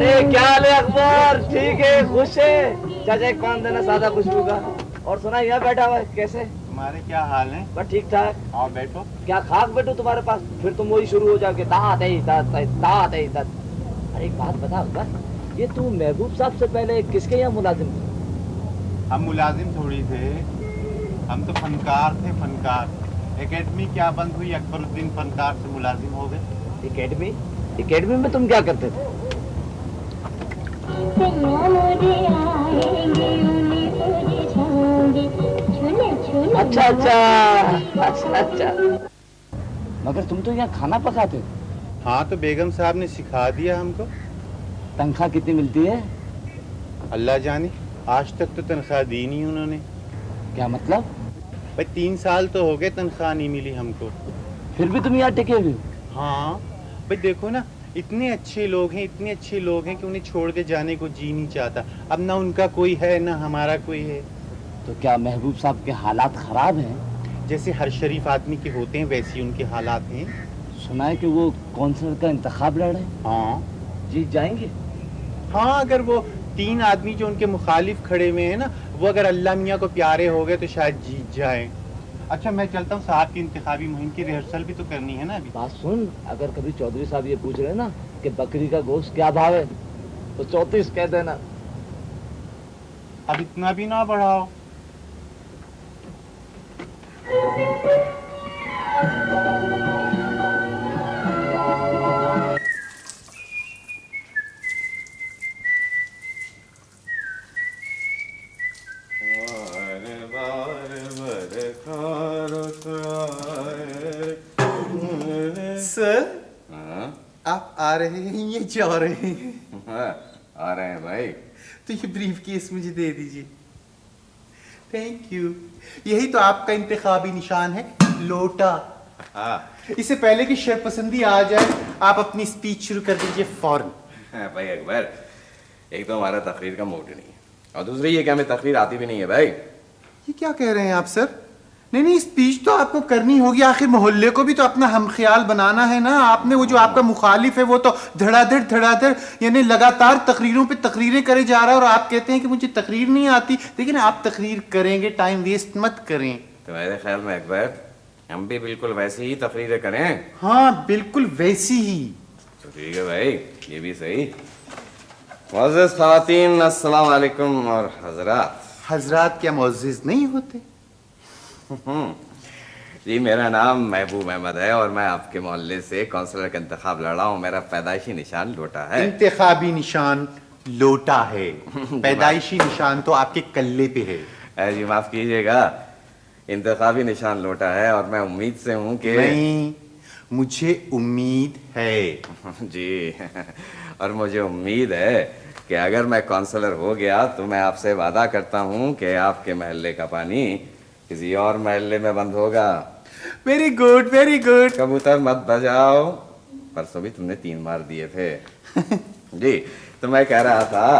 अरे क्या हाल है अकबर? ठीक है, खुश है? चाचा एक पान देना सादा खुशबू का। और सुना यहाँ बैठा हुआ है, कैसे? तुम्हारे क्या हाल है? बस ठीक ठाक। आओ बैठो। क्या खाक बैठो तुम्हारे पास? फिर तुम वही शुरू हो जाओगे, तात है तात तात है तात। अरे एक बात बता अकबर, ये तू महबूब साहब से पहले किसके यहाँ मुलाजिम था? हम मुलाजिम थोड़ी थे, हम तो फनकार थे, फनकार। एकेडमी क्या बंद हुई, अकबरुद्दीन फनकार से मुलाजिम हो गए। एकेडमी? एकेडमी में तुम क्या करते थे? अच्छा अच्छा अच्छा अच्छा। मगर तुम तो यहाँ खाना पकाते हो। हाँ तो बेगम साहब ने सिखा दिया हमको। तनख्वाह कितनी मिलती है? अल्लाह जाने, आज तक तो तनख्वाह दी नहीं उन्होंने। क्या मतलब? भाई 3 साल तो हो गए तनख्वाह नहीं मिली हमको। फिर भी तुम यहाँ टिके हुए हो? हाँ भाई देखो ना, इतने अच्छे लोग हैं, इतने अच्छे लोग हैं कि उन्हें छोड़ के जाने को जी नहीं चाहता। अब ना उनका कोई है ना हमारा कोई है। तो क्या महबूब साहब के हालात खराब हैं? जैसे हर शरीफ आदमी के होते हैं वैसे उनके हालात हैं। सुना है कि वो कौंसिलर का इंतखाब लड़ रहे हैं। हाँ जीत जाएंगे? हाँ, अगर वो 3 आदमी जो उनके मुखालिफ खड़े हुए हैं ना, वो अगर अल्लाह मियाँ को प्यारे हो गए तो शायद जीत जाए। अच्छा मैं चलता हूँ, साहब की इंतखाबी मुहिम की रिहर्सल भी तो करनी है ना अभी। बात सुन, अगर कभी चौधरी साहब ये पूछ रहे ना कि बकरी का गोश्त क्या भाव है, तो 34 कह देना। अब इतना भी ना बढ़ाओ। सर आप आ रहे हैं या जा रहे हैं? आ रहे हैं भाई। तो ये ब्रीफ केस मुझे दे दीजिए। Thank you. यही तो आपका इंतखाबी निशान है, लोटा। इससे पहले कि शरपसंदी आ जाए आप अपनी स्पीच शुरू कर दीजिए फौरन। भाई अकबर, एक तो हमारा तकरीर का मूड नहीं है और दूसरी ये कि हमें तकरीर आती भी नहीं है भाई। ये क्या कह रहे हैं आप सर? नहीं, स्पीच तो आपको करनी होगी, आखिर मोहल्ले को भी तो अपना हमख्याल बनाना है ना। आपने वो जो आपका मुखालिफ है वो तो धड़ाधड़ यानी लगातार तकरीरों पे तकरीरें करे जा रहा है और आप कहते हैं कि मुझे तकरीर नहीं आती। लेकिन आप तकरीर करेंगे, टाइम वेस्ट मत करें। तो मेरे ख्याल में अकबर हम भी बिल्कुल वैसे ही तकरीरें करें। हाँ बिल्कुल वैसी ही। तो ठीक है भाई, ये भी सही। मुअज़्ज़िज़ ख़वातीन, अस्सलाम वालेकुम। और हजरात। हजरात क्या मुअज़्ज़िज़ नहीं होते? जी मेरा नाम महबूब अहमद है और मैं आपके मोहल्ले से काउंसलर का इंतखाब लड़ रहा हूँ। मेरा पैदाइशी निशान लोटा है। इंतखाबी निशान लोटा है, पैदाइशी निशान तो आपके कल्ले पे है। जी माफ कीजिएगा, इंतखाबी निशान लोटा है और मैं उम्मीद से हूँ कि नहीं, मुझे उम्मीद है। जी और मुझे उम्मीद है कि अगर मैं काउंसलर हो गया तो मैं आपसे वादा करता हूँ कि आपके महल्ले का पानी किसी और महल्ले में बंद होगा। Very good very good. कबूतर मत बजाओ, परसों भी तुमने 3 मार दिए थे। जी तो मैं कह रहा था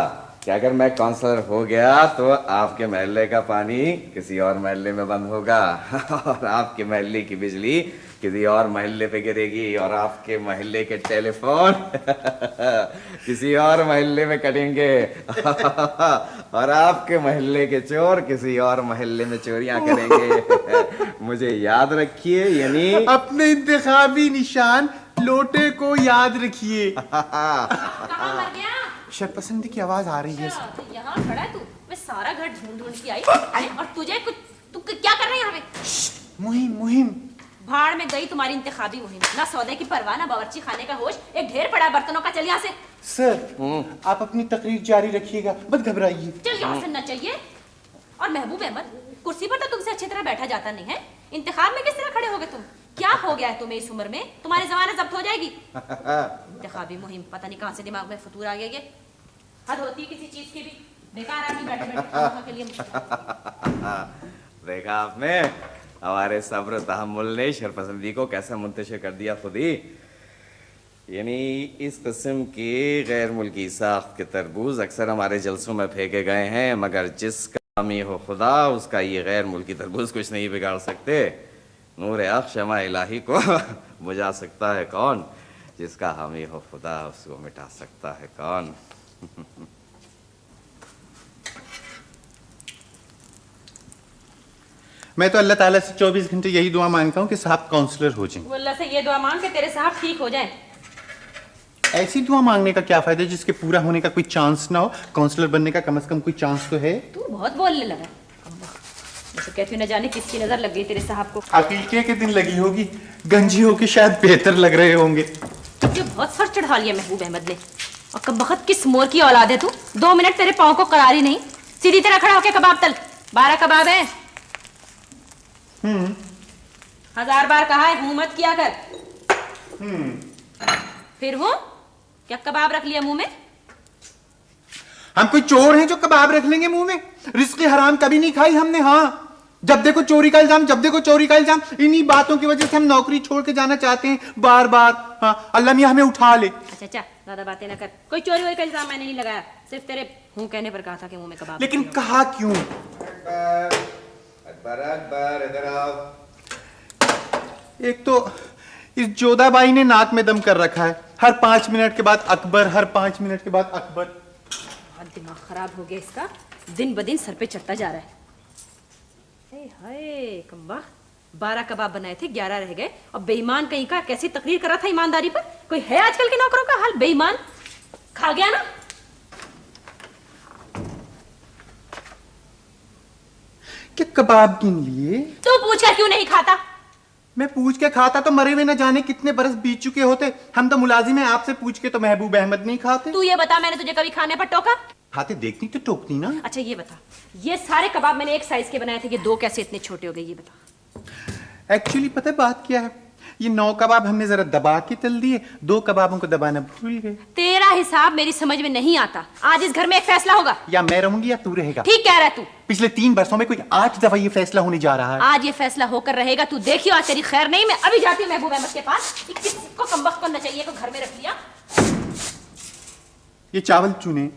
कि अगर मैं काउंसलर हो गया तो आपके महल्ले का पानी किसी और महल्ले में बंद होगा और आपके महल्ले की बिजली किसी और महल्ले पे गिरेगी और आपके महल्ले के टेलीफोन किसी और महल्ले में कटेंगे और आपके महल्ले के चोर किसी और महल्ले में चोरियां करेंगे। मुझे याद रखिए, यानी अपने इंतखाबी निशान लोटे को याद रखिए। शरपसंदी की आवाज आ रही है। यहाँ खड़ा है तू? मैं सारा घर ढूंढ ढूंढ के आई और तुझे कुछ, तू क्या कर रहा है यहाँ पे? मुहिम मुहिम। भाड़ में गई तुम्हारी इंतखाबी मुहिम। ना सौदे की परवाह, ना बावर्ची खाने का होश, एक ढेर पड़ा बर्तनों का। चल यहाँ से। सर आप अपनी तकरीर जारी रखिएगा, मत घबराइए। चल यहाँ से, न चाहिए। और महबूब अहमद, कुर्सी पर तो तुमसे अच्छी तरह बैठा जाता नहीं है, इंतखाब में किस तरह खड़े हो गए तुम? क्या हो गया है तुम्हें इस उम्र में? तुम्हारी जमानत जब्त हो जाएगी। इंतखाबी मुहिम, पता नहीं कहाँ से दिमाग में फतूर आ गया। हद होती है किसी चीज की भी। बेकार आदमी बैठे बैठे के लिए। देखा आपने हमारे सब्र तहम्मुल ने शरपसंदी को कैसे मुंतशिर कर दिया खुद ही। यानी इस किस्म की गैर मुल्की साख्त के तरबूज अक्सर हमारे जलसों में फेंके गए हैं, मगर जिसका नामी हो खुदा उसका ये गैर मुल्की तरबूज कुछ नहीं बिगाड़ सकते। नूर आँख शमा इलाही को बुझा सकता है कौन? जिसका हामी हो खुदा उसको मिटा सकता है कौन। मैं तो अल्लाह ताला से 24 घंटे यही दुआ मांगता हूँ कि साहब काउंसलर हो जाएं। वो अल्लाह से ये दुआ मांग के तेरे साहब ठीक हो जाए। ऐसी दुआ मांगने का क्या फायदा जिसके पूरा होने का कोई चांस ना हो। काउंसलर बनने का कम से कम कोई चांस तो है। तू बहुत बोलने लगा। जैसे कहती हूँ न जाने किसकी नजर लग गई तेरे साहब को। अकीके के दिन लगी होगी, गंजी होके शायद बेहतर लग रहे होंगे। तुझे बहुत सर चढ़ा लिया महबूब अहमद ने। और कब बखत किस मोर की औलाद है तू। 2 मिनट तेरे पाँव को करारी नहीं, सीधी तरह खड़ा होके कबाब तल। 12 कबाब है। 1000 बार कहा है हूं मत किया कर। फिर वो क्या कबाब रख लिया मुंह में? हम कोई चोर हैं जो कबाब रख लेंगे मुंह में? रिस्क हराम कभी नहीं खाई हमने। हाँ, जब देखो चोरी का इल्जाम, जब देखो चोरी का इल्जाम। इन्हीं बातों की वजह से हम नौकरी छोड़ के जाना चाहते हैं बार बार। हाँ, अल्लाह मियां हमें उठा ले। अच्छा ज्यादा बातें ना कर। कोई चोरी वोरी का इल्जाम मैंने नहीं लगाया, सिर्फ तेरे हूं कहने पर कहा था कि मुंह में कबाब। लेकिन कहा क्यों? अकबर अकबर इधर आओ। एक तो इस जोधाबाई ने नाक में दम कर रखा है। हर 5 मिनट के बाद अकबर, हर 5 मिनट के बाद अकबर। बहुत दिमाग खराब हो गया इसका, दिन ब दिन सर पे चढ़ता जा रहा है। हाय कम्बा, 12 कबाब बनाए थे, 11 रह गए। और बेईमान कहीं का कैसी तकरीर कर रहा था ईमानदारी पर। कोई है आजकल के नौकरों का हाल? बेईमान खा गया ना। क्या कबाब गिन लिए? तू पूछ कर क्यों नहीं खाता? मैं पूछ के खाता तो मरे हुए न जाने कितने बरस बीत चुके होते। हम तो मुलाजिम हैं, आपसे पूछ के तो महबूब अहमद नहीं खाते। तू ये बता, मैंने तुझे कभी खाने पर टोका? खाते देखती तो टोकती ना। अच्छा ये बता, ये सारे कबाब मैंने एक साइज के बनाए थे, ये 2 कैसे इतने छोटे हो गए ये बता। एक्चुअली पता है बात क्या है, ये 9 कबाब हमने जरा दबा के तल दिए, 2 कबाबों को दबाना भूल गए। तेरा हिसाब मेरी समझ में नहीं आता। आज इस घर में एक फैसला होगा। या मैं रहूंगी या तू रहेगा। ठीक कह रहा है तू। पिछले 3 वर्षों में कोई 8 दफा ये फैसला होने जा रहा है। आज ये फैसला होकर रहेगा, तू देखियो। आज तेरी खैर नहीं। मैं अभी जाती हूँ महबूब अहमद के पास। किसको कमबख्त को नचैये को घर में रख लिया। ये चावल चुने।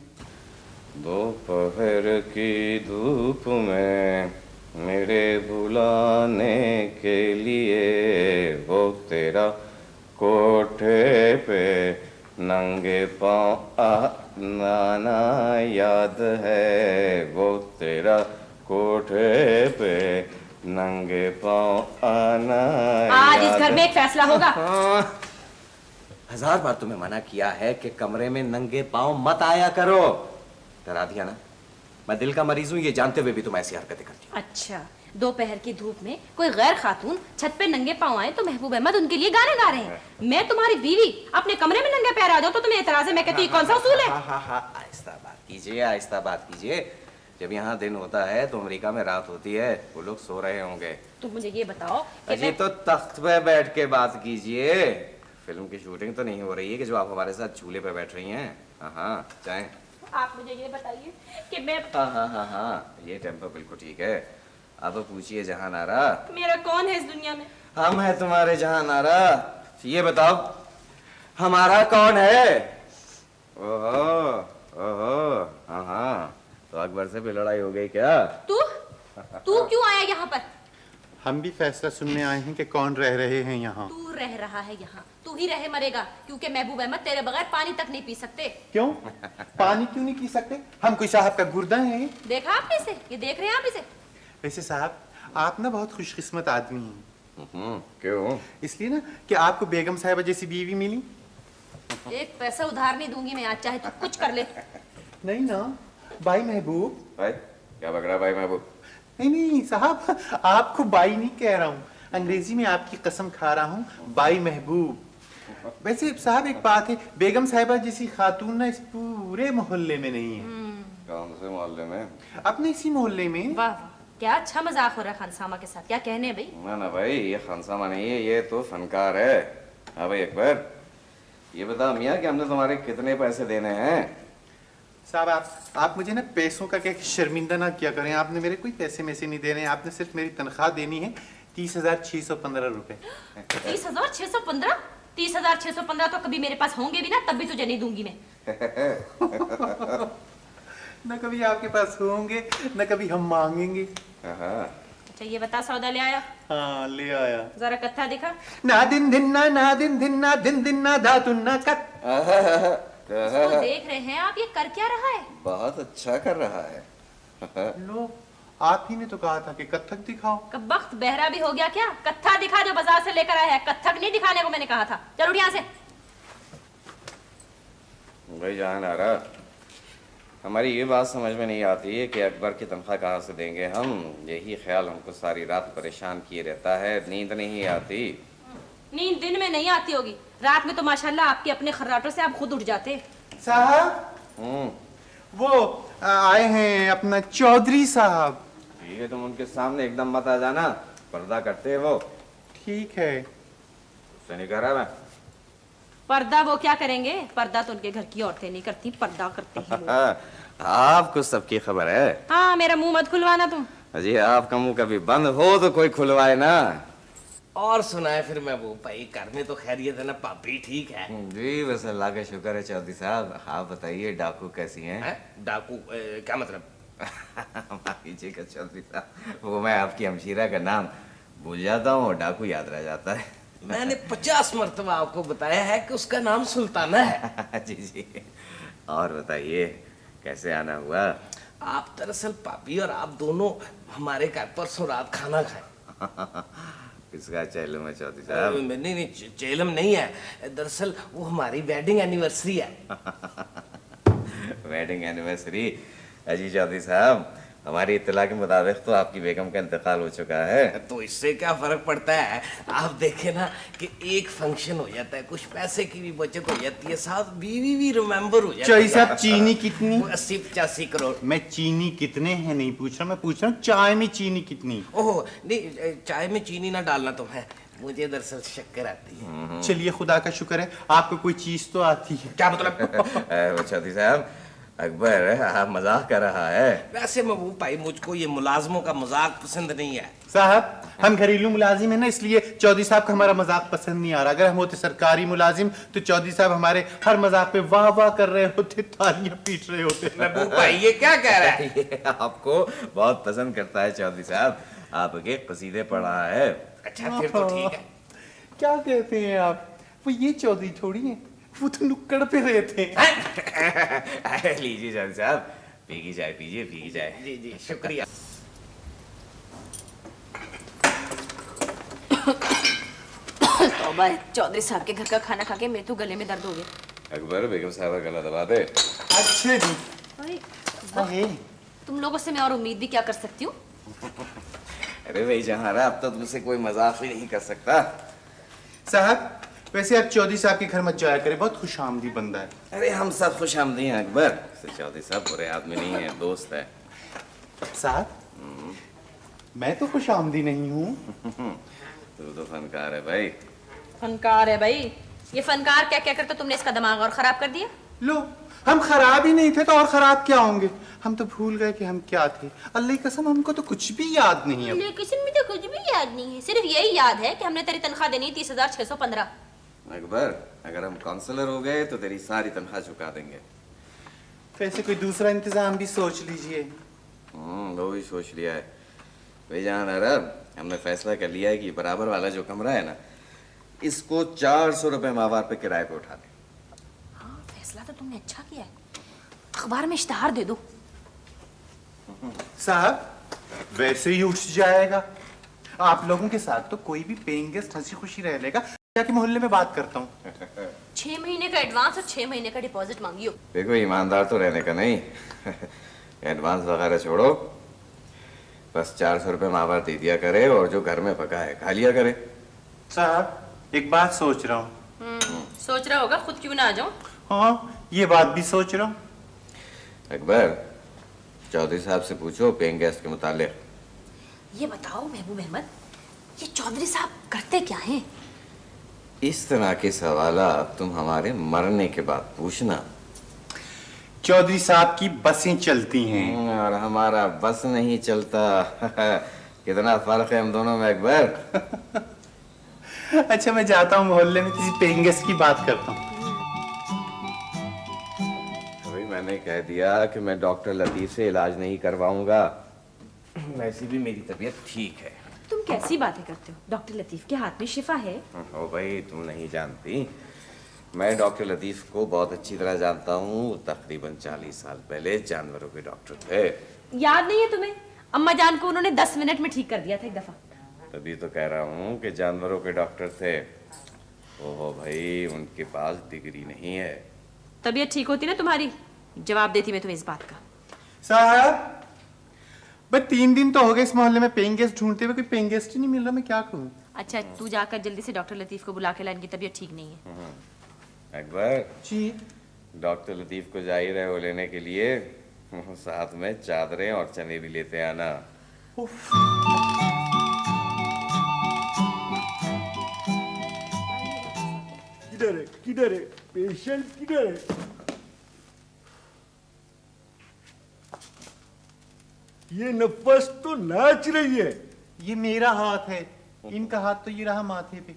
दोपहर की धूप में मेरे बुलाने के लिए वो तेरा कोठे पे नंगे पाँव आना याद है। वो तेरा कोठे पे नंगे पाँव आना आज याद इस घर में एक फैसला होगा। हाँ। 1000 बार तुम्हें मना किया है कि कमरे में नंगे पाँव मत आया करो। डरा दिया ना। मैं दिल का मरीज हूं ये जानते हुए भी तुम ऐसी हरकतें करती हो। अच्छा, दोपहर की धूप में कोई गैर खातून छत पे नंगे पाँव आए तो महबूब अहमद उनके लिए गाने गा रहे हैं। मैं तुम्हारी बीवी अपने कमरे में नंगे पैर आ जाओ तो तुम्हें एतराज है? मैं कहती हूँ कौन सा उसूल है? आहिस्ता बात कीजिए, आहिस्ता बात कीजिए। जब यहाँ दिन होता है तो अमेरिका में रात होती है, वो लोग सो रहे होंगे। तुम मुझे ये बताओ कि अजी तो तख्त पे बैठ के बात कीजिए। फिल्म की शूटिंग तो नहीं हो रही है कि जो आप हमारे साथ झूले पे बैठ रही हैं। हाँ चाहे आप मुझे ये बताइए कि मैं हाँ ये टेम्पो बिल्कुल ठीक है। अब पूछिए जहां नारा, मेरा कौन है इस दुनिया में? हम है तुम्हारे जहां नारा। ये बताओ हमारा कौन है? ओहो ओहो हाँ तो अकबर से भी लड़ाई हो गई क्या? तू क्यों आया यहाँ पर? हम भी फैसला सुनने आए हैं कि कौन रह रहे हैं यहाँ। तू रह रहा है यहाँ, तू ही रहे मरेगा, क्योंकि महबूब अहमद तेरे बगैर पानी तक नहीं पी सकते। क्यों? पानी क्यों नहीं पी सकते? हम कोई साहब का गुर्दा है? देखा आपने इसे? ये देख रहे हैं आप इसे? वैसे साहब आप ना बहुत खुशकिस्मत आदमी हैं। क्यों? इसलिए ना कि आपको बेगम साहिबा जैसी बीवी मिली। एक पैसा उधार नहीं दूंगी मैं आज, चाहे तू कुछ कर ले। नहीं ना भाई महबूब। भाई क्या बक रहा भाई महबूब? नहीं साहब, आपको बाई नहीं कह रहा हूँ, अंग्रेजी में आपकी कसम खा रहा हूँ, बाई महबूब। वैसे साहब एक बात है, बेगम साहिबा जैसी खातून ना इस पूरे मोहल्ले में नहीं है। कौन से मोहल्ले में? अपने इसी मोहल्ले में। वाह क्या अच्छा मजाक हो रहा है खानसामा के साथ। क्या कहने हैं भाई? ना भाई ये खानसामा नहीं है, ये तो फनकार है। हाँ भाई अकबर ये बता मियाँ कि हमने तुम्हारे कितने पैसे देने हैं? साहब आप मुझे ना पैसों का क्या शर्मिंदा ना किया करें। आपने मेरे कोई पैसे में से नहीं देने, आपने सिर्फ मेरी तनख्वाह देनी है 30,615 रुपए। 30,615? 30,615 तो कभी मेरे पास होंगे भी ना, तब भी तुझे नहीं दूंगी मैं। न कभी आपके पास होंगे न कभी हम मांगेंगे। अच्छा ये बता सौदा ले आया? हाँ ले आया। जरा कत्था दिखा। ना दिन दिन ना धातुन ना कत। इसको देख रहे हैं आप, ये कर क्या रहा है? बहुत अच्छा कर रहा है। लो आप ही ने तो कहा था कि कथक दिखाओ। कब वक्त बहरा भी हो गया क्या? कत्था दिखा जो बाजार से लेकर आया है, कत्थक नहीं दिखाने को मैंने कहा था। चल उठ यहाँ से। भाई जान आ रहा, हमारी ये बात समझ में नहीं आती है कि अकबर की तनख्वाह कहाँ से देंगे हम। यही ख्याल हमको सारी रात परेशान किए रहता है, नींद नहीं आती। नींद दिन में नहीं आती होगी, रात में तो माशाल्लाह आपके अपने खर्राटों से आप खुद उठ जाते। साहब वो आए हैं अपना चौधरी साहब। ठीक है, तुम उनके सामने एकदम मत आ जाना, पर्दा करते हैं वो। ठीक है। उससे नहीं कह रहा मैं। पर्दा वो क्या करेंगे? पर्दा तो उनके घर की औरतें नहीं करती, पर्दा करते हैं वो। आपको सबकी खबर है। हाँ मेरा मुंह मत खुलवाना तुम। अजी आपका मुंह कभी बंद हो तो कोई खुलवाए ना। और सुनाए फिर महबूब भाई, घर में तो खैरियत है ना? पापी ठीक है? जी बस अल्लाह का शुक्र है चौधरी साहब। आप बताइए डाकू कैसी हैं? डाकू क्या मतलब? माफ कीजिएगा चौधरी साहब, वो मैं आपकी हमशीरा का नाम भूल जाता हूँ और डाकू याद रह जाता है। मैंने 50 मरतबा आपको बताया है कि उसका नाम सुल्ताना है। जी जी। और बताइए कैसे आना हुआ? आप दरअसल पापी और आप दोनों हमारे घर परसों रात खाना खाए। किसका चैलम है चौधरी साहब? नहीं नहीं चेलम नहीं है, दरअसल वो हमारी वेडिंग एनिवर्सरी है। Wedding anniversary? अजी चौधरी साहब, हमारी इत्तला के मुताबिक तो आपकी बेगम का इंतकाल हो चुका है। तो इससे क्या फर्क पड़ता है? आप देखें ना कि एक फंक्शन हो जाता है, कुछ पैसे की भी बचत हो जाती है, साथ बीवी भी रिमेम्बर हो जाती चौधरी है। साहब चीनी कितनी? 80-85 करोड़। मैं चीनी कितने हैं नहीं पूछ रहा, मैं पूछ रहा हूँ चाय में चीनी कितनी? ओह नहीं, चाय में चीनी ना डालना तुम है, मुझे दरअसल शक्कर आती है। चलिए खुदा का शुक्र है आपको कोई चीज तो आती है। क्या मतलब? चौधरी साहब, अकबर आप मजाक कर रहा है। वैसे महबूब भाई मुझको ये मुलाजमों का मजाक पसंद नहीं है। साहब हम घरेलू मुलाजिम है ना, इसलिए चौधरी साहब का हमारा मजाक पसंद नहीं आ रहा। अगर हम होते सरकारी मुलाजिम तो चौधरी साहब हमारे हर मजाक पे वाह वाह कर रहे होते, तालियां पीट रहे होते। महबूब भाई ये क्या कह रहा है? ये आपको बहुत पसंद करता है चौधरी साहब, आपके कसीदे पढ़ रहा है। अच्छा फिर तो ठीक है। क्या कहते हैं आप? वो ये चौधरी थोड़ी है, वो तो नुक्कड़ पे रहे थे। लीजिए चौधरी साहब, पीगी चाय पीजिए, पीगी चाय। जी जी शुक्रिया। तौबा है, चौधरी साहब के घर का खाना खा के मेरे तो गले में दर्द हो गया। अकबर बेगम साहब का गला दबा दे। अच्छे जी। अरे, अरे तुम लोगों से मैं और उम्मीद भी क्या कर सकती हूँ? अरे भाई जहाँ रहा, अब तो तुमसे कोई मजाक भी नहीं कर सकता। साहब वैसे आप चौधरी साहब के घर मत जाया करें, बहुत खुशामदी बंदा है। अरे हम सब खुश आमदी हैं अकबर। चौधरी साहब बुरे आदमी नहीं है, दोस्त है। साहब मैं तो खुशामदी नहीं हूँ। तू तो फनकार है भाई। फनकार है भाई, ये फनकार क्या क्या कर तो तुमने इसका दिमाग और खराब कर दिया। लो हम खराब ही नहीं थे तो और खराब क्या होंगे? हम तो भूल गए कि हम क्या थे। अल्लाह की कसम हमको तो कुछ भी याद नहीं है। किसी में तो कुछ भी याद नहीं है, सिर्फ यही याद है कि हमने तेरी तनख्वाह देनी 30,615। अकबर अगर हम काउंसलर हो गए तो तेरी सारी तनख्वाह चुका देंगे। वैसे कोई दूसरा इंतजाम भी सोच लीजिए। वो भी सोच लिया है भाई जान अरब। हमने फैसला कर लिया है कि बराबर वाला जो कमरा है ना, इसको 400 रुपए माहवार पे किराए पे उठा दे। हाँ फैसला तो तुमने अच्छा किया है, अखबार में इश्तहार दे दो। साहब वैसे ही उठ जाएगा। आप लोगों के साथ तो कोई भी पेइंग गेस्ट हंसी खुशी रह लेगा। जाके मोहल्ले में बात करता हूँ। 6 महीने का एडवांस और 6 महीने का डिपॉजिट मांगियो। देखो ईमानदार तो रहने का नहीं। एडवांस वगैरह छोड़ो, बस 400 रुपए माहवार दे दिया करे और जो घर में पका है खा लिया करे। साहब एक बात सोच रहा हूँ। सोच रहा होगा, खुद क्यों ना आ जाऊं? हाँ ये बात भी सोच रहा हूँ। अकबर चौधरी साहब से पूछो पेइंग गेस्ट के मुतालिक। ये बताओ महबूब अहमद, ये चौधरी साहब करते क्या हैं? इस तरह के सवाल तुम हमारे मरने के बाद पूछना। चौधरी साहब की बसें चलती हैं और हमारा बस नहीं चलता। कितना फर्क है हम दोनों में अकबर। अच्छा मैं जाता हूँ मोहल्ले में किसी पेइंग गेस्ट की बात करता हूँ। अभी मैंने कह दिया कि मैं डॉक्टर लतीफ से इलाज नहीं करवाऊंगा। वैसे भी मेरी तबीयत ठीक है। तुम कैसी बातें करते हो? डॉक्टर लतीफ के हाथ में शिफा है। ओ भाई, तुम नहीं जानती, मैं डॉक्टर लतीफ को बहुत अच्छी तरह जानता हूँ। तकरीबन 40 साल पहले जानवरों के डॉक्टर थे। याद नहीं है तुम्हें? अम्मा जान को उन्होंने 10 मिनट में ठीक कर दिया था एक दफा। तभी तो कह रहा हूँ कि जानवरों के डॉक्टर थे। ओहो भाई, उनके पास डिग्री नहीं है। तबीयत ठीक होती ना तुम्हारी, जवाब देती मैं तुम्हें इस बात का। साहब, बस 3 दिन तो हो गए इस मोहल्ले में पेइंग गेस्ट ढूंढते हुए, कोई पेइंग गेस्ट ही नहीं मिल रहा, मैं क्या करूं? अच्छा, तू जाकर जल्दी से डॉक्टर लतीफ को बुला के ला, इनकी तबीयत ठीक नहीं है। अकबर जी। डॉक्टर लतीफ को जा ही रहे हो लेने के लिए, साथ में चादरें और चने भी लेते आना। किधर है पेशेंट, किधर है? ये नफस तो नाच रही है। ये मेरा हाथ है, इनका हाथ तो ये रहा माथे पे।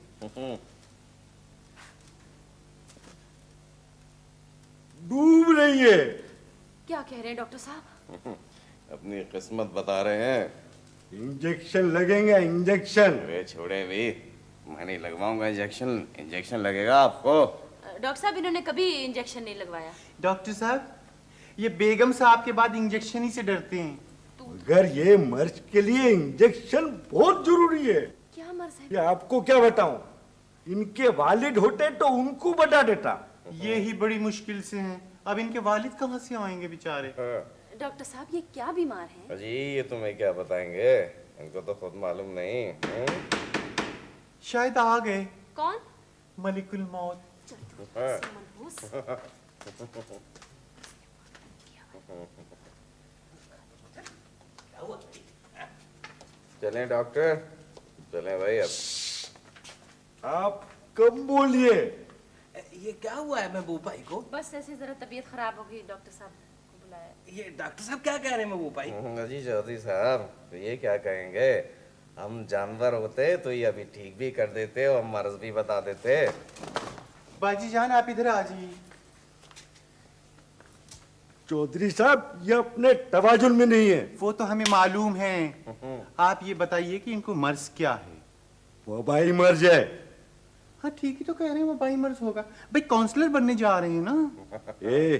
डूब रही है। क्या कह रहे हैं डॉक्टर साहब? अपनी किस्मत बता रहे हैं। इंजेक्शन लगेगा, इंजेक्शन। वे छोड़े भी, मैं नहीं लगवाऊंगा इंजेक्शन। इंजेक्शन लगेगा आपको। डॉक्टर साहब, इन्होंने कभी इंजेक्शन नहीं लगवाया। डॉक्टर साहब, ये बेगम साहब के बाद इंजेक्शन ही से डरते हैं। मगर ये मर्ज के लिए इंजेक्शन बहुत जरूरी है। क्या मर्ज है? ये आपको क्या बताऊं, इनके वालिद होते तो उनको बता देता। ये ही बड़ी मुश्किल से हैं। अब इनके वालिद कहाँ से आएंगे बेचारे? डॉक्टर साहब, ये क्या बीमार हैं? अजी, ये तुम्हें क्या बताएंगे, इनको तो खुद मालूम नहीं। शायद आ गए कौन? मलिकुल मौत। चलें डॉक्टर, चलें भाई। अब आप कम बोलिए। ये क्या हुआ है महबूब भाई को? बस ऐसे जरा तबीयत खराब हो गई, डॉक्टर साहब को बुलाया। ये डॉक्टर साहब क्या कह रहे हैं महबूब भाई? अजी चौधरी साहब, तो ये क्या कहेंगे, हम जानवर होते तो ये अभी ठीक भी कर देते और मर्ज भी बता देते। बाजी जान, आप इधर आ जाइए। चौधरी साहब, ये अपने तवाजुन में नहीं है। वो तो हमें मालूम है। आप ये बताइए कि इनको मर्ज क्या है? वबाई मर्ज है। हाँ ठीक ही तो कह रहे हैं, वो वबाई मर्ज होगा। भाई काउंसलर बनने जा रहे हैं ना। ए,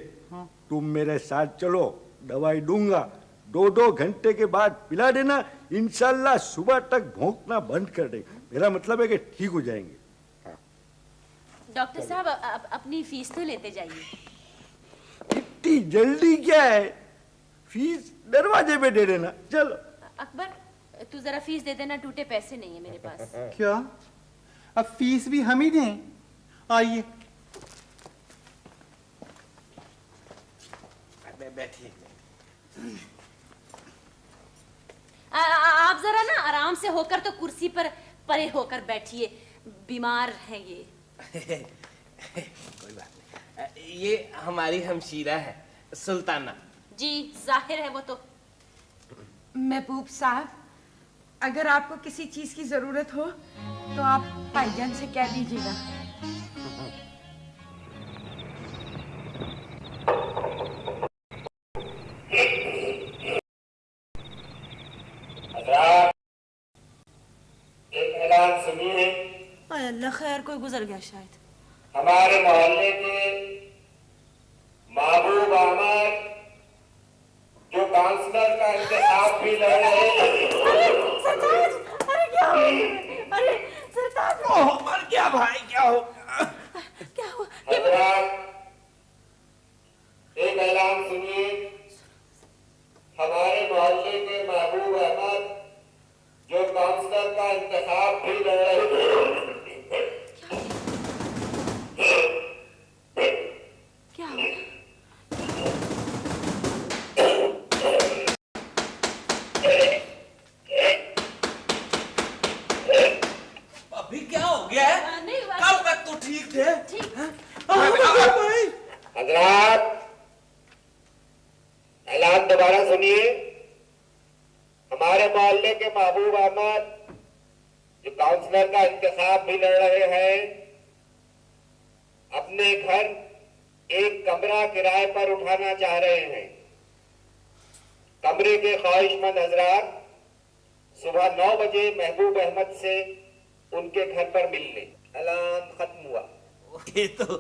तुम मेरे साथ चलो, दवाई दूंगा। 2-2 घंटे के बाद पिला देना, इंशाल्लाह सुबह तक भौंकना बंद कर देगा। मेरा मतलब है कि ठीक हो जाएंगे। डॉक्टर साहब, अपनी फीस तो लेते जाइए। इतनी जल्दी क्या है? फीस दरवाजे पे दे देना। चलो। अकबर, तू जरा फीस दे देना, टूटे पैसे नहीं है मेरे पास। क्या? अब फीस भी हम ही दें? आइए। बैठिए। आप जरा ना आराम से होकर तो कुर्सी पर परे होकर बैठिए, बीमार हैं ये। कोई बात नहीं। ये हमारी हमशीरा है, सुल्ताना। जी, जाहिर है वो तो। महबूब साहब, अगर आपको किसी चीज की जरूरत हो तो आप भाईजान से कह दीजिएगा। एक ऐलान सुनिए। अल्लाह खैर, कोई गुजर गया शायद। हमारे मोहल्ले के महबूब अहमद जो काउंसलर का इंतखाब भी लड़ रहे हैं। अरे क्या हो? अरे सरताज, मर गया भाई, क्या हो? क्या हुआ? हजरात, एक ऐलान सुनिए। हमारे मोहल्ले के महबूब अहमद जो काउंसलर का इंतखाब भी लड़ रहे हैं। क्या हुआ? अभी क्या हो गया है? नहीं, कल तक तो ठीक थे। ठीक। हजरात, ऐलान दोबारा सुनिए। हमारे मोहल्ले के महबूब अहमद जो काउंसलर का इंतखाब भी लड़ रहे हैं, अपने घर एक कमरा किराए पर उठाना चाह रहे हैं। कमरे के ख्वाहिशमंद हजरात सुबह 9 बजे महबूब अहमद से उनके घर पर मिल ले। अलार्म खत्म हुआ। ये तो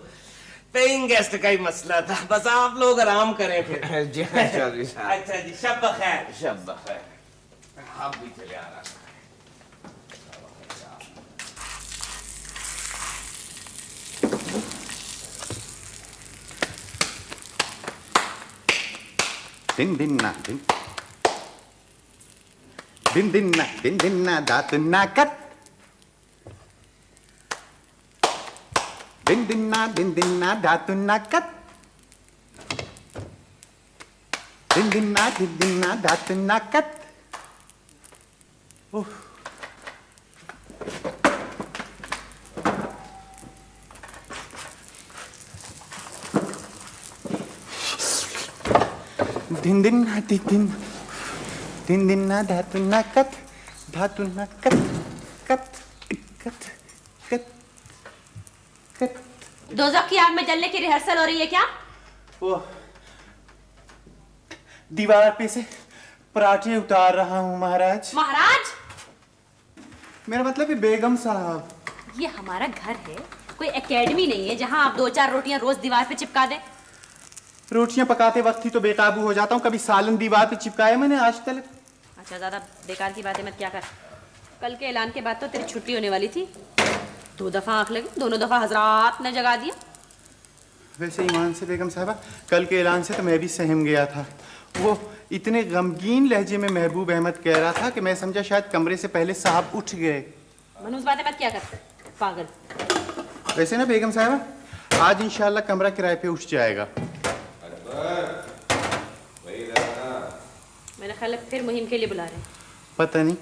पेइंग गेस्ट का ही मसला था, बस आप लोग आराम करें फिर। जी हाँ चौधरी साहब। अच्छा जी, शब बखैर। शब बखैर। आप भी चले आराम करें। दिन दिन ना दातुन्ना कट दिन ना दातुन्ना कट दिन ना दातुन्ना कट। दिन ना धातुन्ना कट दोज़ख की आग में जलने की रिहर्सल हो रही है क्या? वो दीवार पे से पराठे उतार रहा हूँ महाराज। महाराज? मेरा मतलब है बेगम साहब। ये हमारा घर है, कोई एकेडमी नहीं है जहाँ आप 2-4 रोटियां रोज दीवार पे चिपका दें। रोटियां पकाते वक्त ही तो बेकाबू हो जाता हूँ, कभी सालन दीवार पे चिपकाया मैंने आज तक। अच्छा, ज्यादा बेकार की बातें मत क्या कर। कल के ऐलान के बाद तो तेरी छुट्टी होने वाली थी, 2 दफा आंख लगी, दोनों दफा हजरात ने जगा दिया। वैसे ईमान से बेगम साहबा, कल के ऐलान से तो मैं भी सहम गया था। वो इतने गमगीन लहजे में महबूब अहमद कह रहा था कि मैं समझा शायद कमरे से पहले साहब उठ गए। मनूस बातें मत क्या कर, पागल। वैसे ना बेगम साहबा, आज इंशाल्लाह कमरा किराए पे उठ जाएगा। मैंने ख्याल फिर मुहिम के लिए बुला रहे हैं। पता नहीं,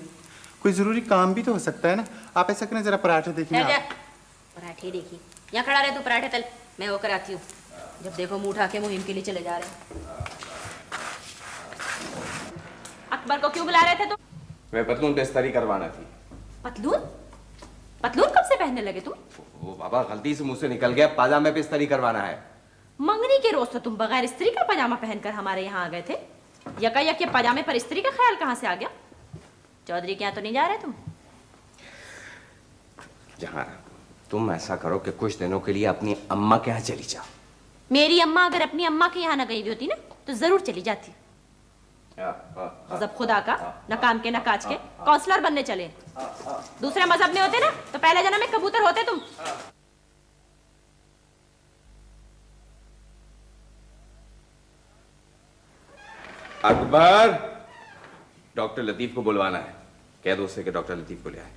कोई जरूरी काम भी तो हो सकता है ना। आप ऐसा करें, जरा पराठे देखिए। पराठे देखिए, यहाँ खड़ा रहे तू, पराठे तल, मैं होकर आती हूँ। जब देखो मुंह उठा के मुहिम के लिए चले जा रहे हैं। अकबर को क्यों बुला रहे थे तुम? मैं पतलून बिस्तरी करवाना थी। पतलून? पतलून कब से पहनने लगे तुम? वो बाबा गलती से मुझसे निकल गया, पाजामे पे इस्त्री करवाना है। मंगनी के रोज तो तुम बगैर इस्त्री का पजामा पहनकर हमारे यहाँ आ गए थे। यकायक ये पजामे पर इस्त्री का ख्याल कहाँ से आ गया? चौधरी के यहाँ तो नहीं जा रहे तुम? जहाँ तुम ऐसा करो कि कुछ दिनों के लिए अपनी अम्मा के यहाँ चली जाओ। मेरी अम्मा अगर अपनी अम्मा के यहाँ न गई भी होती ना तो जरूर चली जाती। मजहब खुदा का, न काम के न काज के, काउंसलर बनने चले। दूसरे मजहब में होते ना तो पहले जन्म में कबूतर होते तुम। अकबर, डॉक्टर लतीफ को बुलवाना है। कह दो उससे कि डॉक्टर लतीफ को ले आए।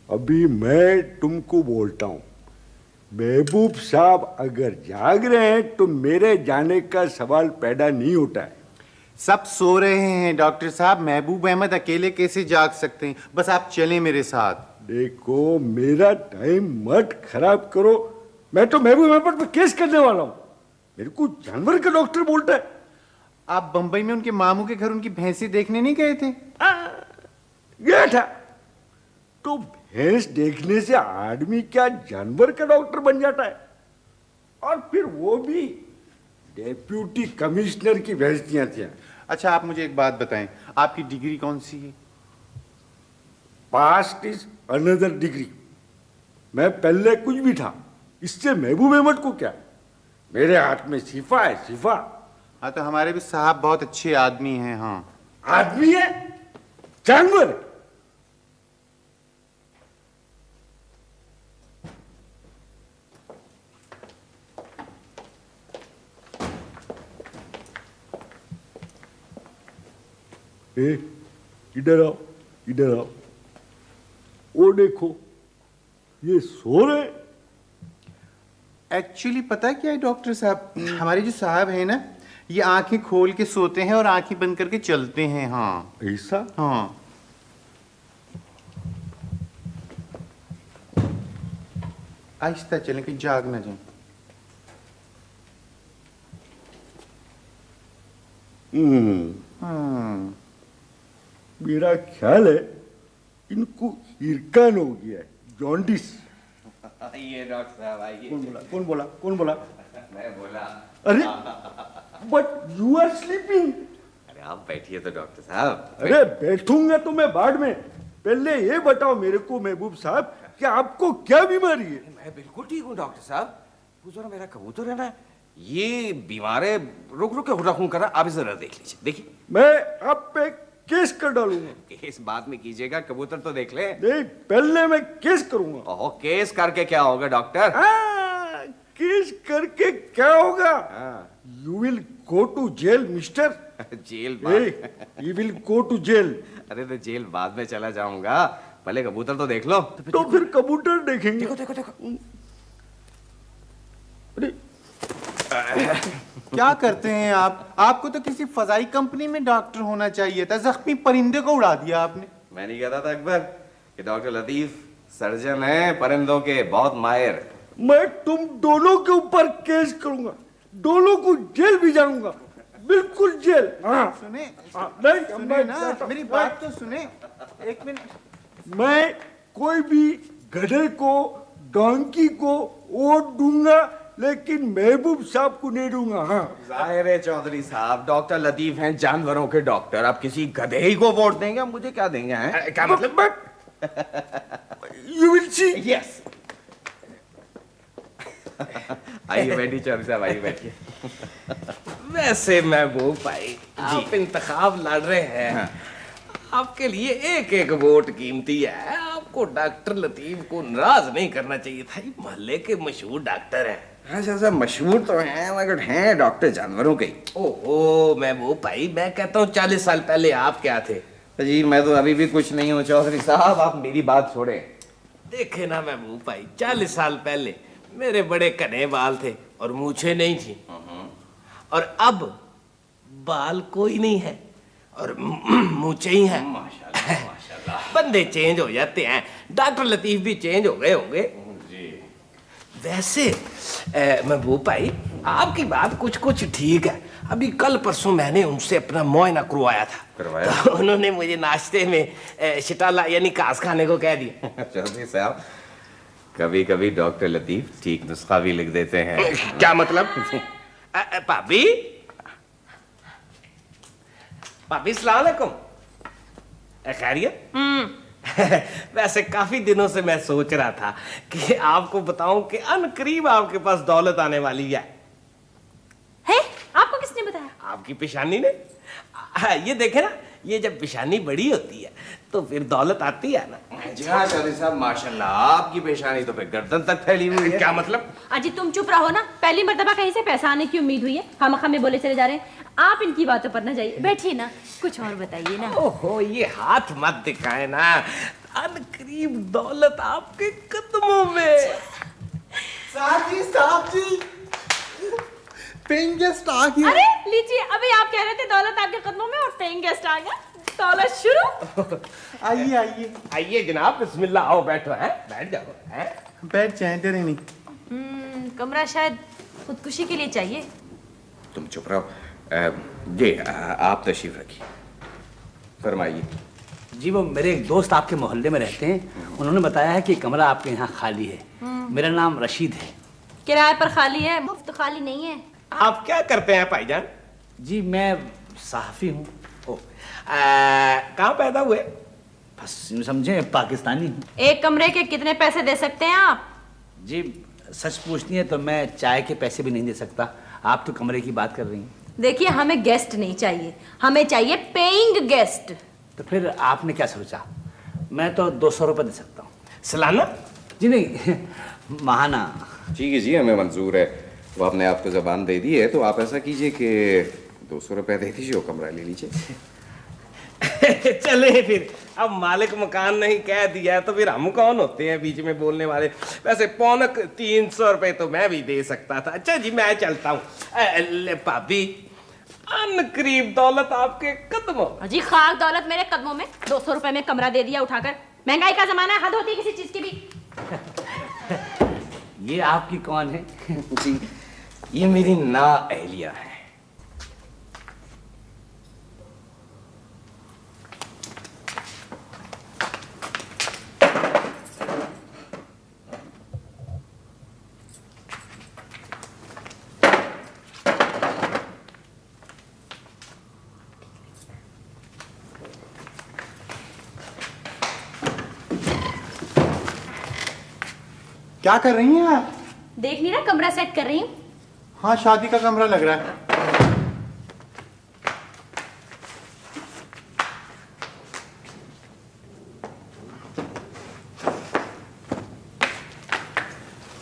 अभी मैं तुमको बोलता हूं, महबूब साहब अगर जाग रहे हैं तो मेरे जाने का सवाल पैदा नहीं होता है। सब सो रहे हैं डॉक्टर साहब, महबूब अहमद अकेले कैसे जाग सकते हैं? बस आप चलें मेरे साथ। देखो, मेरा टाइम मत खराब करो। मैं तो महबूब अहमद पर केस करने वाला हूं। मेरे को जानवर का डॉक्टर बोलता है। आप बंबई में उनके मामू के घर उनकी भैंसी देखने नहीं गए थे? गया था। तो भैंस देखने से आदमी क्या जानवर का डॉक्टर बन जाता है? और फिर वो भी डेप्यूटी कमिश्नर की भैंसियां थी। अच्छा, आप मुझे एक बात बताएं, आपकी डिग्री कौन सी है? Past is another degree. मैं पहले कुछ भी था, इससे महबूब अहमद को क्या? मेरे हाथ में शिफा है, शिफा। हाँ, तो हमारे भी साहब बहुत अच्छे आदमी हैं। हाँ, आदमी है, जानवर। इधर आओ, इधर आओ। वो देखो, ये सो रहे। एक्चुअली पता है क्या है डॉक्टर साहब, हमारे जो साहब हैं ना, ये आंखें खोल के सोते हैं और आंखें बंद करके चलते हैं। हाँ, ऐसा? हाँ। आहिस्ता चलें कि जाग ना जाए। मेरा ख्याल है इनको हिरकान हो गया है, जॉन्डिस। ये डॉक्टर साहब आइए। कौन बोला? कौन बोला? कौन बोला? मैं बोला। अरे, बट यू आर स्लीपिंग। अरे आप बैठिए तो डॉक्टर साहब। अरे बैठूंगा तो मैं बाद में, पहले ये बताओ मेरे को महबूब साहब कि आपको क्या बीमारी है? मैं बिल्कुल ठीक हूँ डॉक्टर साहब। वो जो ना मेरा कबूतर है ना, ये बीमार है, रुक रुक के हुड़कूं कर रहा। आप इसे जरा देख लीजिए, देखिए। मैं आप पे केस कर डालूंगा। केस बाद में कीजिएगा, कबूतर तो देख ले। नहीं, पहले मैं केस करूंगा। ओहो, केस करके क्या होगा डॉक्टर? केस करके क्या होगा? You will go to jail mister. Jail you will go to jail. अरे तो जेल बाद में चला जाऊंगा, पहले कबूतर तो देख लो। तो फिर कबूतर देखेंगे। देखो देखो देखो। अरे क्या करते हैं आप? आपको तो किसी फजाई कंपनी में डॉक्टर होना चाहिए था, जख्मी परिंदे को उड़ा दिया आपने। मैं नहीं कहता था अकबर कि डॉक्टर लतीफ सर्जन है परिंदों के, बहुत माहिर। मैं तुम दोनों के ऊपर केस करूंगा, दोनों को जेल भी जाऊंगा, बिल्कुल जेल। हाँ सुने, नहीं सुने ना, मेरी बात तो सुने। एक मिनट। मैं कोई भी गधे को, डोंकी को वोट दूंगा, लेकिन महबूब साहब को नहीं दूंगा। हाँ जाहिर है चौधरी साहब, डॉक्टर लतीफ हैं जानवरों के डॉक्टर। आप किसी गधे ही को वोट देंगे, मुझे क्या देंगे? हैं क्या मतलब? You will see. यस। आइए बैठिए चौधरी साहब, आइए बैठिए। वैसे महबूब भाई, आप इंतखाब लड़ रहे हैं, आपके लिए एक एक वोट कीमती है। आपको डॉक्टर लतीफ को नाराज नहीं करना चाहिए था, ये मोहल्ले के मशहूर डॉक्टर हैं। अच्छा, मशहूर तो हैं मगर हैं डॉक्टर जानवरों के। ओहो महबूब भाई, मैं कहता हूँ 40 साल पहले आप क्या थे? जी मैं तो अभी भी कुछ नहीं हूँ चौधरी साहब, आप मेरी बात छोड़े। देखे ना महबूब भाई, 40 साल पहले मेरे बड़े घने बाल थे और मूछें नहीं थी, और अब बाल कोई नहीं है और मूछें ही हैं। माशाल्लाह माशाल्लाह। बंदे चेंज हो जाते हैं, डॉक्टर लतीफ भी चेंज हो गए होंगे। वैसे महबूब भाई, आपकी बात कुछ कुछ ठीक है। अभी कल परसों मैंने उनसे अपना मुआयना करवाया था। करवाया? तो उन्होंने मुझे नाश्ते में शिटाला यानी घास खाने को कह दिया। चौधरी साहब, कभी कभी डॉक्टर लतीफ ठीक नुस्खा भी लिख देते हैं। क्या मतलब? भाभी, भाभी सलाम अलैकुम, खैरियत? वैसे काफी दिनों से मैं सोच रहा था कि आपको बताऊं कि अनकरीब आपके पास दौलत आने वाली है। आपको किसने बताया? आपकी पेशानी ने। ये देखे ना, ये जब पेशानी बड़ी होती है तो फिर दौलत आती है ना। जी हाँ चौधरी साहब, माशाल्लाह आपकी पेशानी तो फिर गर्दन तक फैली हुई है। क्या मतलब? अजी तुम चुप रहो ना, पहली मर्तबा कहीं से पैसा आने की उम्मीद हुई है, हम हमें बोले चले जा रहे हैं। आप इनकी बातों पर ना जाइए, बैठिए ना, कुछ और बताइए ना। ओहो, ये हाथ मत दिखाए ना, अनकरीब दौलत आपके कदमों में। साहब जी, पेइंग गेस्ट आ गया। अरे लीजिए, अभी आप कह रहे थे दौलत आपके कदमों में और पेइंग गेस्ट आ गया। दौलत शुरू। आइए आइए आइए जनाब, बिस्मिल्लाह, आओ बैठो। है बैठ जाओ। है बैठ जाए, डरे नहीं। कमरा शायद खुदकुशी के लिए चाहिए। तुम चुप रहो। जी आप तशरीफ रखिए, फरमाइए। जी वो मेरे एक दोस्त आपके मोहल्ले में रहते हैं, उन्होंने बताया है कि कमरा आपके यहाँ खाली है। मेरा नाम रशीद है। किराए पर खाली है, मुफ्त खाली नहीं है। आप क्या करते हैं भाईजान? जी मैं सहाफ़ी हूँ। कहाँ पैदा हुए? बस यूँ समझे पाकिस्तानी हूँ। एक कमरे के कितने पैसे दे सकते हैं आप? जी सच पूछनी है तो मैं चाय के पैसे भी नहीं दे सकता। आप तो कमरे की बात कर रही हैं। देखिए, हमें गेस्ट नहीं चाहिए, हमें चाहिए पेइंग गेस्ट। तो फिर आपने क्या सोचा? मैं तो 200 रुपये दे सकता हूँ। सालाना? जी नहीं, माहाना। ठीक है जी, हमें मंजूर है। वो आपने आपको जबान दे दी है तो आप ऐसा कीजिए कि 200 रुपये दे दीजिए और कमरा ले लीजिए। चले फिर, अब मालिक मकान नहीं कह दिया है तो फिर हम कौन होते हैं बीच में बोलने वाले। वैसे पौनक 300 रुपये तो मैं भी दे सकता था। अच्छा जी, मैं चलता हूँ। भाभी, अनकरीब दौलत आपके कदमों। अजी खाक दौलत मेरे कदमों में। 200 रुपए में कमरा दे दिया उठाकर। महंगाई का जमाना है, हद होती है किसी चीज की भी। ये आपकी कौन है? जी, ये मेरी ना अहलिया है। क्या कर रही हैं आप? देख नहीं रहा, कमरा सेट कर रही हूँ। हाँ, शादी का कमरा लग रहा है।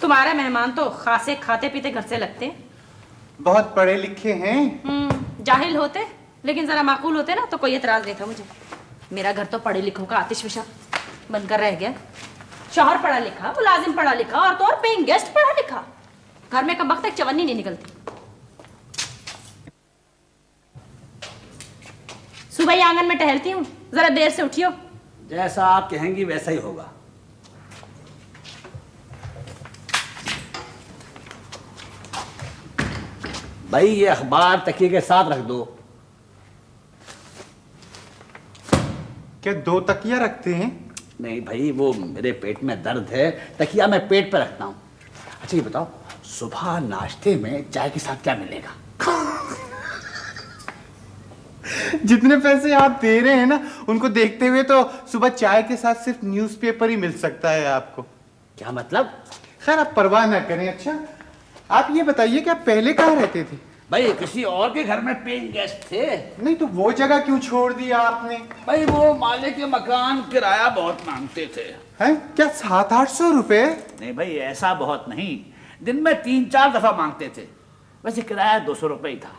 तुम्हारे मेहमान तो खासे खाते पीते घर से लगते हैं। बहुत पढ़े लिखे हैं। जाहिल होते लेकिन जरा माकूल होते ना तो कोई एतराज नहीं था मुझे। मेरा घर तो पढ़े लिखों का आतिश फिशा बनकर रह गया। शौहर पढ़ा लिखा, मुलाजिम पढ़ा लिखा, और तो और पेइंग गेस्ट पढ़ा लिखा। घर में कब वक्त तक चवन्नी नहीं निकलती। सुबह ही आंगन में टहलती हूँ, जरा देर से उठियो। जैसा आप कहेंगी वैसा ही होगा। भाई ये अखबार तकिए के साथ रख दो। क्या 2 तकिया रखते हैं? नहीं भाई, वो मेरे पेट में दर्द है, तकिया मैं पेट पर रखता हूँ। अच्छा ये बताओ, सुबह नाश्ते में चाय के साथ क्या मिलेगा? जितने पैसे आप दे रहे हैं ना, उनको देखते हुए तो सुबह चाय के साथ सिर्फ न्यूज़पेपर ही मिल सकता है आपको। क्या मतलब? खैर आप परवाह ना करें। अच्छा आप ये बताइए कि आप पहले कहाँ रहते थे? भाई किसी और के घर में पेइंग गेस्ट थे। नहीं तो वो जगह क्यों छोड़ दिया आपने? भाई वो मालिक के मकान किराया बहुत मांगते थे। हैं? क्या 700-800 रुपए? नहीं भाई ऐसा बहुत नहीं, दिन में 3-4 दफा मांगते थे। वैसे किराया 200 रुपए ही था।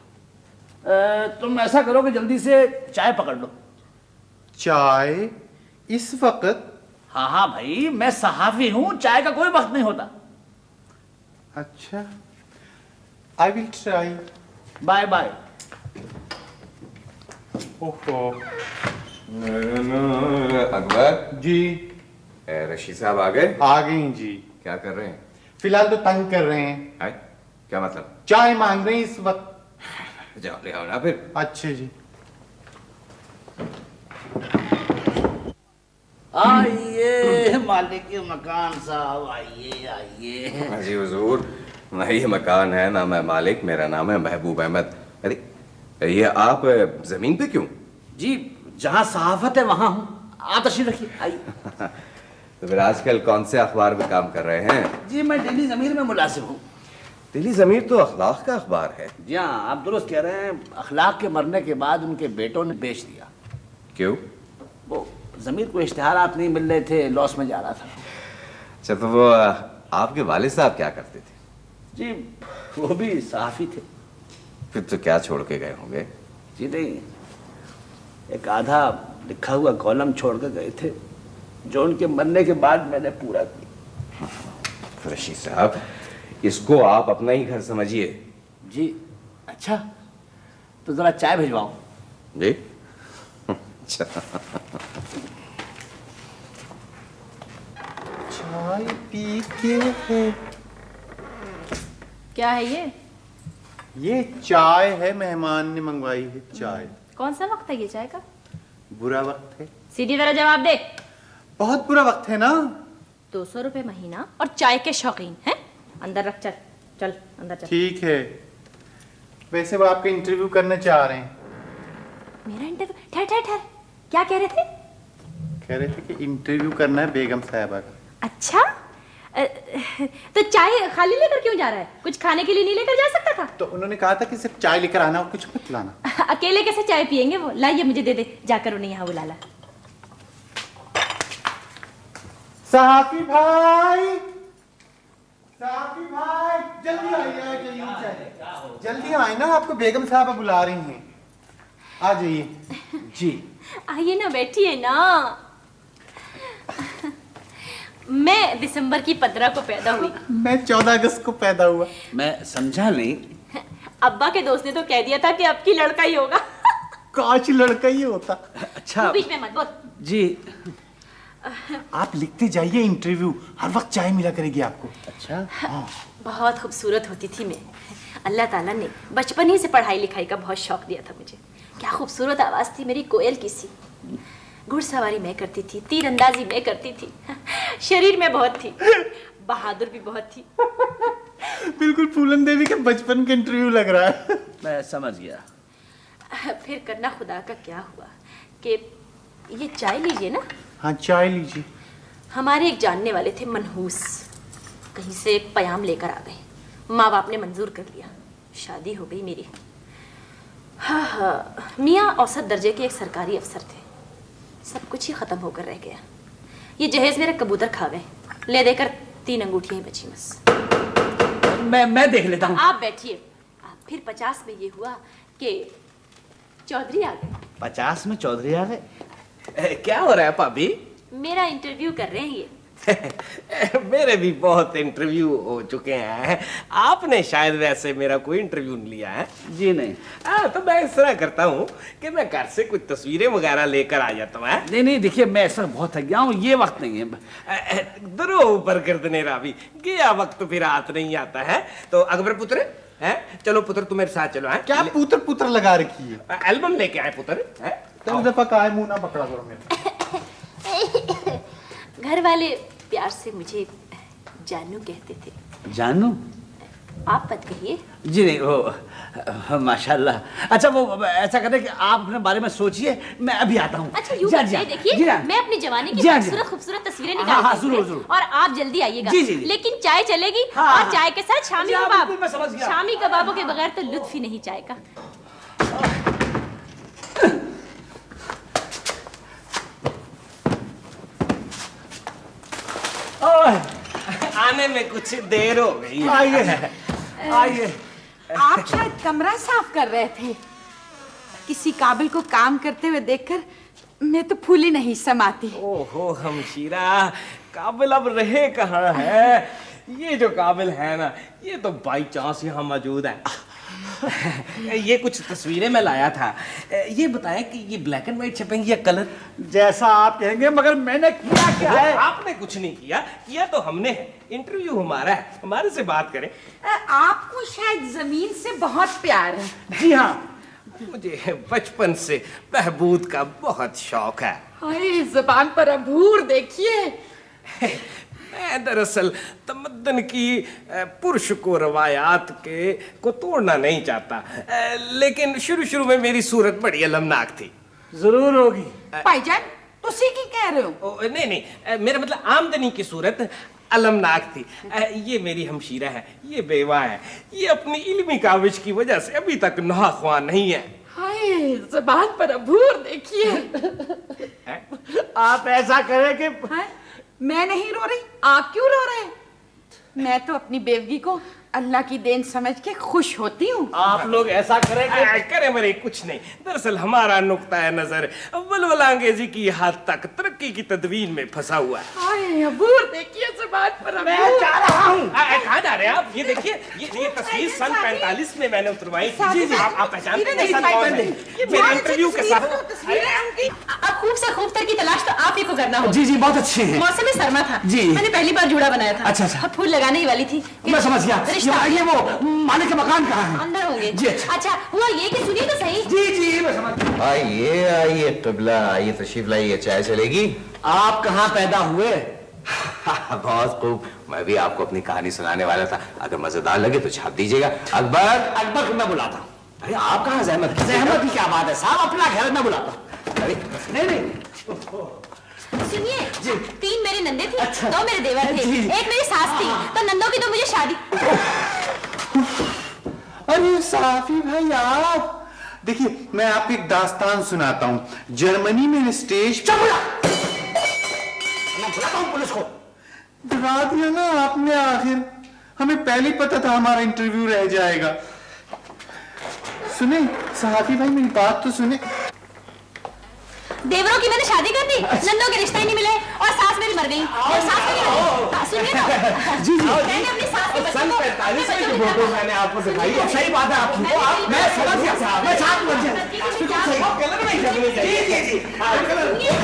तुम ऐसा करो कि जल्दी से चाय पकड़ लो। चाय इस वक्त? हाँ हाँ भाई, मैं सहाफी हूँ, चाय का कोई वक्त नहीं होता। अच्छा, I will try. Bye bye. ओहो। अकबर जी। रशीद साहब आ गए? आ गई जी। क्या कर रहे हैं? फिलहाल तो तंग कर रहे हैं। आए? क्या मतलब? चाय मांग रहे हैं इस वक्त। जाओ ले आओ ना फिर। अच्छे जी। आइए मालिक के मकान साहब, आइए आइए। जी हुजूर, ना ये मकान है ना मैं मालिक, मेरा नाम है महबूब अहमद। अरे ये आप जमीन पे क्यों? जी जहाँ सहाफत है वहाँ हूँ, आप तशरीफ रखिए, आइए। तो फिर आजकल कौन से अखबार में काम कर रहे हैं? जी मैं डेली ज़मीर में मुलाजिम हूँ। दिल्ली ज़मीर तो अखलाक का अखबार है। जी हाँ, आप दुरुस्त कह रहे हैं। अखलाक के मरने के बाद उनके बेटों ने बेच दिया। क्यों? वो ज़मीर को इश्तिहारात नहीं मिल रहे थे, लॉस में जा रहा था। अच्छा तो वो आपके वालिद साहब क्या करते थे? जी वो भी सहाफ़ी थे। फिर तो क्या छोड़ के गए होंगे? जी नहीं, एक आधा लिखा हुआ कॉलम छोड़ कर गए थे, जो उनके मरने के बाद मैंने पूरा किया। रशीद साहब, इसको आप अपना ही घर समझिए। जी अच्छा, तो ज़रा चाय भिजवाओ। जी अच्छा। चाय पी के है। क्या है ये? ये चाय है, मेहमान ने मंगवाई है चाय। कौन सा वक्त है ये चाय का? बुरा वक्त है। सीधी तरह जवाब दे। बहुत बुरा वक्त है ना। 200 रुपए महीना और चाय के शौकीन हैं? अंदर रख, चल चल अंदर चल। ठीक है। वैसे वो आपका इंटरव्यू करना चाह रहे हैं। मेरा इंटरव्यू? ठहर ठहर ठहर, क्या कह रहे थे? कह रहे थे कि इंटरव्यू करना है बेगम साहिबा का। अच्छा, तो चाय खाली लेकर क्यों जा रहा है? कुछ खाने के लिए नहीं लेकर जा सकता था? तो उन्होंने कहा था कि सिर्फ चाय लेकर आना और कुछ मत लाना। अकेले कैसे चाय पियेंगे वो? लाइए मुझे दे दे, जाकर उन्हें यहाँ बुला ला। साफी भाई, साफी भाई, जल्दी आइए, जल्दी आए ना, आपको बेगम साहबा बुला रही हैं। आ जाइए। जी आइए ना, बैठिए ना। मैं दिसंबर की 15 को पैदा हुई। मैं 14 अगस्त को पैदा हुआ। मैं समझा नहीं। अब्बा के दोस्त ने तो कह दिया था कि अब की लड़का ही होगा। काश लड़का ही होता। अच्छा बीच में मत बोल। जी आप लिखते जाइए, इंटरव्यू हर वक्त चाय मिला करेगी आपको। अच्छा हाँ। बहुत खूबसूरत होती थी मैं। अल्लाह ताला ने बचपन ही से पढ़ाई लिखाई का बहुत शौक दिया था मुझे। क्या खूबसूरत आवाज़ थी मेरी, कोयल की सी। घुड़सवारी मैं करती थी, तीरंदाजी मैं करती थी। शरीर में बहुत थी, बहादुर भी बहुत थी। बिल्कुल फूलन देवी के बचपन का इंटरव्यू लग रहा है। मैं समझ गया। फिर करना खुदा का क्या हुआ कि ये चाय लीजिए ना। हाँ चाय लीजिए। हमारे एक जानने वाले थे मनहूस, कहीं से एक पयाम लेकर आ गए। माँ बाप ने मंजूर कर लिया, शादी हो गई मेरी। हाँ, मियाँ औसत दर्जे के एक सरकारी अफसर थे। सब कुछ ही खत्म होकर रह गया। ये जहेज मेरे कबूतर खा गए, ले देकर 3 अंगूठियां ही बची बस। मैं देख लेता हूँ। आप बैठिए। फिर 50 में ये हुआ कि चौधरी आ गए। 50 में चौधरी आ गए? क्या हो रहा है भाभी? मेरा इंटरव्यू कर रहे हैं ये। मेरे भी बहुत इंटरव्यू हो चुके हैं। आपने शायद वैसे मेरा कोई इंटरव्यू नहीं लिया है। जी नहीं। तो मैं इस तरह करता हूँ कि मैं घर से कुछ तस्वीरें वगैरह लेकर आ जाता हूँ। नहीं देखिए, मैं इस वक्त बहुत थक गया हूँ, ये वक्त नहीं है। दरो ऊपर गर्दने रावी, गया वक्त फिर हाथ नहीं आता है। तो अकबर पुत्र है, चलो पुत्र तुम मेरे साथ चलो। है क्या पुत्र पुत्र लगा रखी है? एल्बम लेके आए पुत्र। है तो दफा काय मुंह ना पकड़ा करो मेरा। घर वाले प्यार से मुझे जानू कहते थे। जानू? आप मत कहिए। जी नहीं, वो माशाल्लाह। अच्छा वो ऐसा करें कि आप अपने बारे में सोचिए, मैं अभी आता हूँ। अच्छा यूँ करते हैं, देखिए मैं अपनी जवानी की खूबसूरत तस्वीरें निकालती हूँ और आप जल्दी आइएगा। लेकिन चाय चलेगी और चाय के साथ शामी कबाब। शामी कबाबों के बगैर तो लुत्फ ही नहीं चाय का। आने में कुछ देर हो गई। आइए। आप शायद कमरा साफ कर रहे थे। किसी काबिल को काम करते हुए देखकर मैं तो फूली नहीं समाती। ओहो हमशीरा, काबिल अब रहे कहाँ है? ये जो काबिल है ना, ये तो बाई चांस यहाँ मौजूद है। ये कुछ तस्वीरें मैं लाया था। ये बताएं कि ये ब्लैक एंड व्हाइट छपेंगी या कलर? जैसा आप कहेंगे, मगर मैंने किया क्या है? आपने कुछ नहीं किया तो हमने है। इंटरव्यू हमारा है, हमारे से बात करें। आपको शायद जमीन से बहुत प्यार है। जी हाँ, मुझे बचपन से बहबूद का बहुत शौक है। हाय, जुबान पर अबूर देखिए। मैं दरअसल तमद्दन की पुरुष को रवायात को तोड़ना नहीं चाहता, लेकिन शुरू में मेरी सूरत बड़ी अलमनाक थी। जरूर होगी भाईजान, तुसी की कह रहे हो? नहीं, मेरा मतलब आमदनी की सूरत अलमनाक थी। ये मेरी हमशीरा है, ये बेवा है, ये अपनी इल्मी काविश की वजह से अभी तक नहाख्वां नहीं है। हाय, जुबान पर अबूर देखिए। आप ऐसा करें कि मैं नहीं रो रही, आप क्यों रो रहे हैं? मैं तो अपनी बेवगी को अल्लाह की देन समझ के खुश होती हूँ। आप लोग ऐसा करें कि करे मरे कुछ नहीं। दरअसल हमारा नुक्ता है नजर वलवला अंगेजी की हद तक तरक्की की तदवीन में फंसा हुआ है। हाय, अबूर देखिए जुबान पर। मैं जा रहा हूँ। कहाँ जा रहे हैं आप? ये देखिए, ये तस्वीर सन 45 में मैंने उतरवाई थी। जी, आप पहचानते हैं सन कौन है? ये मेरे इंटरव्यू के साथ। अब खूब से खूबतर की तलाश तो आप ही को करना होगा। जी बहुत अच्छे हैं। मौसम सरमा था जी, मैंने पहली बार जुड़ा बनाया था। अच्छा। फूल लगाने ही वाली थी। मैं समझ गया। ये वो मालिक का मकान कहाँ है? अंदर होंगे। जी अच्छा हुआ ये कि सुनिए तो सही। जी मैं समझ। आइए क़िबला, आइए तशरीफ लाइए, चाय चलेगी? आप कहाँ पैदा हुए? बहुत खूब, मैं भी आपको अपनी कहानी सुनाने वाला था। अगर मजेदार लगे तो छाप दीजिएगा। अकबर को मैं बुलाता हूँ। अरे आप कहाँ ज़हमत की क्या बात है साहब, अपना घर में बुलाता। अरे नहीं सुनिए, 3 मेरे नंदे थे। अच्छा। 2 मेरे देवर थे। एक मेरी सास थी। तो नंदों की तो मुझे शादी। अरे साफी भाई आप देखिए, मैं आपको एक दास्तान सुनाता हूँ। जर्मनी में स्टेज मैं बुलाता हूँ पुलिस को। डरा दिया ना आपने आखिर। हमें पहले ही पता था हमारा इंटरव्यू रह जाएगा। सुने सहाफी भाई, मेरी बात तो सुने। देवरों की मैंने शादी कर दी। नंदों के रिश्ते ही नहीं मिले और सास मेरी मर गई। और सास मेरी सुनिए ना। जी मैंने अपनी सास के सन 45 में जो फोटो मैंने आपको दिखाई है, सही बात है आपकी। मैं समझ गया साहब, मैं साथ बन कलर में जी